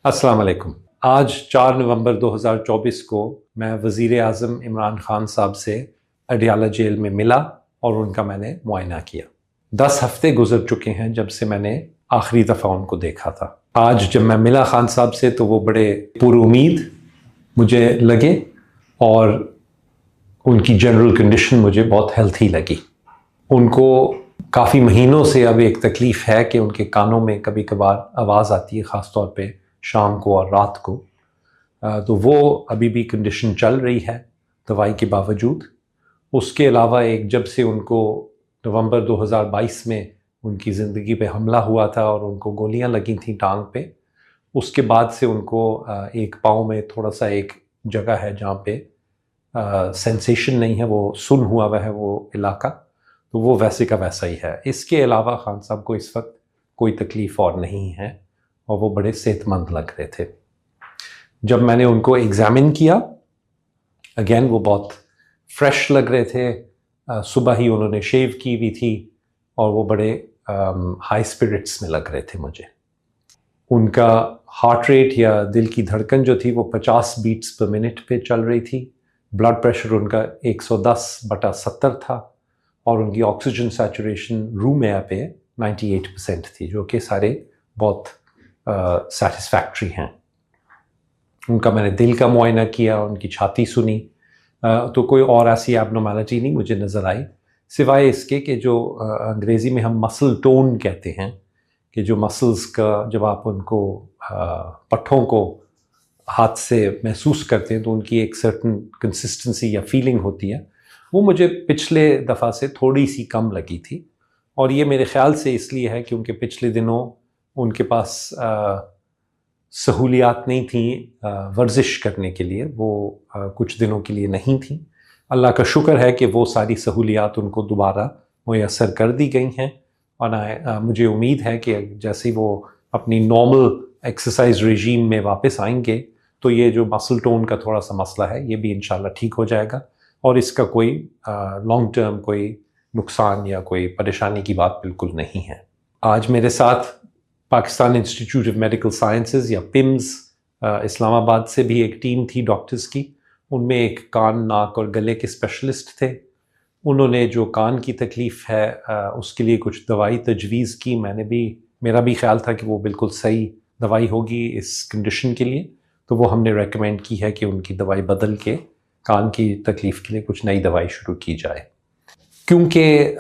अस्सलाम वालेकुम। आज 4 नवंबर 2024 को मैं वज़ीर आज़म इमरान खान साहब से अडियाला जेल में मिला और उनका मैंने मुआयना किया। 10 हफ्ते गुजर चुके हैं जब से मैंने आखिरी दफ़ा उनको देखा था। आज जब मैं मिला खान साहब से तो वो बड़े पुरुमीद मुझे लगे और उनकी जनरल कंडीशन मुझे बहुत हेल्थी लगी। उनको काफ़ी महीनों से अब एक तकलीफ़ है कि उनके कानों में कभी कभार आवाज़ आती है, ख़ास तौर पे शाम को और रात को। तो वो अभी भी कंडीशन चल रही है दवाई के बावजूद। उसके अलावा एक जब से उनको नवंबर 2022 में उनकी ज़िंदगी पे हमला हुआ था और उनको गोलियां लगी थी टांग पे, उसके बाद से उनको एक पाँव में थोड़ा सा एक जगह है जहाँ पे सेंसेशन नहीं है, वो सुन हुआ हुआ है वो इलाका, तो वो वैसे का वैसा ही है। इसके अलावा खान साहब को इस वक्त कोई तकलीफ़ और नहीं है और वो बड़े सेहतमंद लग रहे थे। जब मैंने उनको एग्ज़ामिन किया, अगेन वो बहुत फ्रेश लग रहे थे। सुबह ही उन्होंने शेव की हुई थी और वो बड़े हाई स्पिरिट्स में लग रहे थे मुझे। उनका हार्ट रेट या दिल की धड़कन जो थी वो 50 बीट्स पर मिनट पे चल रही थी। ब्लड प्रेशर उनका 110/70 था और उनकी ऑक्सीजन सैचुरेशन रूम एयर पे 98% थी, जो कि सारे बहुत सेटिस्फैक्ट्री हैं। उनका मैंने दिल का मुआयना किया, उनकी छाती सुनी, तो कोई और ऐसी एबनॉर्मैलिटी नहीं मुझे नज़र आई, सिवाय इसके कि जो अंग्रेज़ी में हम मसल टोन कहते हैं, कि जो मसल्स का जब आप उनको पट्ठों को हाथ से महसूस करते हैं तो उनकी एक सर्टन कंसिस्टेंसी या फीलिंग होती है, वो मुझे पिछले दफ़ा से थोड़ी सी कम लगी थी। और ये मेरे ख़्याल से इसलिए है क्योंकि पिछले दिनों उनके पास सहूलियात नहीं थी वर्जिश करने के लिए, वो कुछ दिनों के लिए नहीं थी। अल्लाह का शुक्र है कि वो सारी सहूलियात उनको दोबारा मुयस्सर कर दी गई हैं और मुझे उम्मीद है कि जैसे वो अपनी नॉर्मल एक्सरसाइज रेजीम में वापस आएंगे तो ये जो मसल टोन का थोड़ा सा मसला है ये भी इंशाल्लाह ठीक हो जाएगा और इसका कोई लॉन्ग टर्म कोई नुकसान या कोई परेशानी की बात बिल्कुल नहीं है। आज मेरे साथ Pakistan institute of medical sciences या पिम्स इस्लामाबाद से भी एक टीम थी डॉक्टर्स की। उनमें एक कान, नाक और गले के स्पेशलिस्ट थे। उन्होंने जो कान की तकलीफ़ है उसके लिए कुछ दवाई तजवीज़ की। मेरा भी ख्याल था कि वो बिल्कुल सही दवाई होगी इस कंडीशन के लिए, तो वो हमने रेकमेंड की है कि उनकी दवाई बदल के कान की तकलीफ़ के लिए कुछ नई दवाई शुरू की जाए। क्योंकि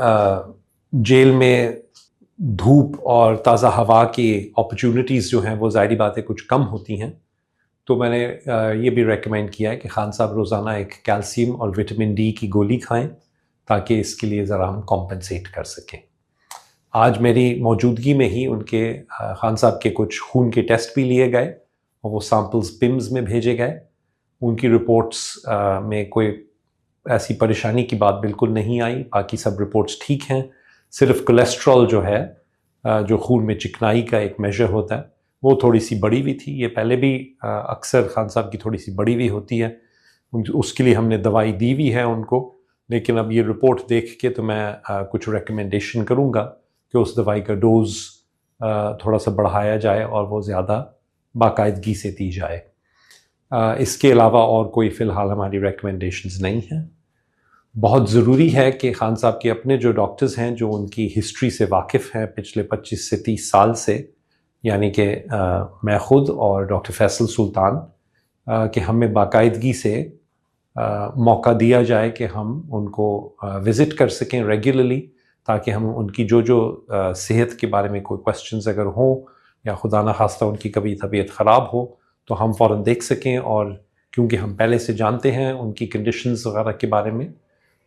जेल में धूप और ताज़ा हवा की अपॉर्चुनिटीज़ जो हैं वो ज़ाहिरी बात है कुछ कम होती हैं, तो मैंने ये भी रेकमेंड किया है कि खान साहब रोज़ाना एक कैल्शियम और विटामिन डी की गोली खाएं ताकि इसके लिए ज़रा हम कॉम्पनसेट कर सकें। आज मेरी मौजूदगी में ही उनके खान साहब के कुछ खून के टेस्ट भी लिए गए और वो सैम्पल्स पिम्स में भेजे गए। उनकी रिपोर्ट्स में कोई ऐसी परेशानी की बात बिल्कुल नहीं आई, बाकी सब रिपोर्ट्स ठीक हैं। सिर्फ कोलेस्ट्रॉल जो है, जो खून में चिकनाई का एक मेजर होता है, वो थोड़ी सी बढ़ी हुई थी। ये पहले भी अक्सर खान साहब की थोड़ी सी बढ़ी हुई होती है, उसके लिए हमने दवाई दी हुई है उनको। लेकिन अब ये रिपोर्ट देख के तो मैं कुछ रिकमेंडेशन करूँगा कि उस दवाई का डोज़ थोड़ा सा बढ़ाया जाए और वो ज़्यादा बाकायदगी से दी जाए। इसके अलावा और कोई फ़िलहाल हमारी रिकमेंडेशंस नहीं हैं। बहुत ज़रूरी है कि खान साहब के अपने जो डॉक्टर्स हैं जो उनकी हिस्ट्री से वाकिफ़ हैं पिछले 25 से 30 साल से, यानी कि मैं ख़ुद और डॉक्टर फैसल सुल्तान, कि हमें बाकायदगी से मौका दिया जाए कि हम उनको विज़िट कर सकें रेगुलरली, ताकि हम उनकी जो सेहत के बारे में कोई क्वेश्चंस अगर हों या खुदा न खास्ता उनकी कभी तबीयत ख़राब हो तो हम फ़ौरन देख सकें। और क्योंकि हम पहले से जानते हैं उनकी कंडीशंस वगैरह के बारे में,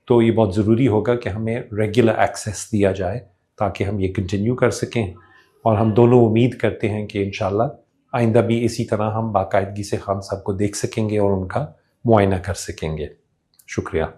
तो ये बहुत ज़रूरी होगा कि हमें रेगुलर एक्सेस दिया जाए ताकि हम ये कंटिन्यू कर सकें। और हम दोनों उम्मीद करते हैं कि इंशाल्लाह आइंदा भी इसी तरह हम बाकायदगी से खान साहब को देख सकेंगे और उनका मुआयना कर सकेंगे। शुक्रिया।